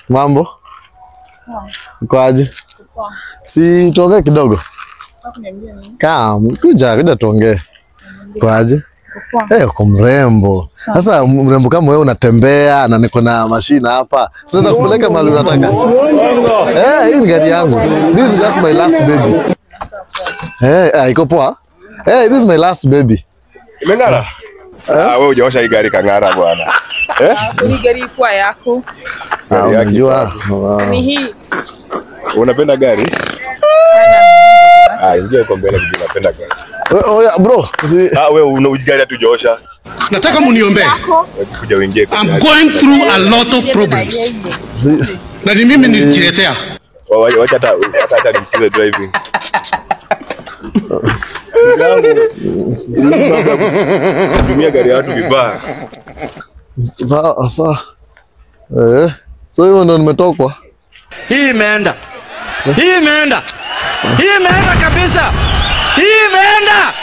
Mambo? Kwaje? Si tuongee kidogo. Kuja tuongee. Kwaje? Uko mrembo. Sasa mrembo kama wewe unatembea na niko na mashine hapa. Sasa kupeleka mahali unataka. Hii ni gari yangu. This is just my last baby. Iko poa? This is my last baby. Imeng'ara? Wewe hujaosha hii gari kang'ara bwana. Ni gari kwa yako. Unajua. Ni hii. Unapenda gari? Ingia kwa mbele kidogo, napenda gari. Bro. Wewe una gari hatu hujaosha. Nataka muniombe. Kuja uingie kwa gari. I'm going through a lot of problems. Na ni mimi nilijiletea. Wacha hata nimfunze driving. Tumia gari yako vibaya. Sasa. So hiyo ndo nimetokwa. Hii imeenda. Hii imeenda kabisa. Hii imeenda.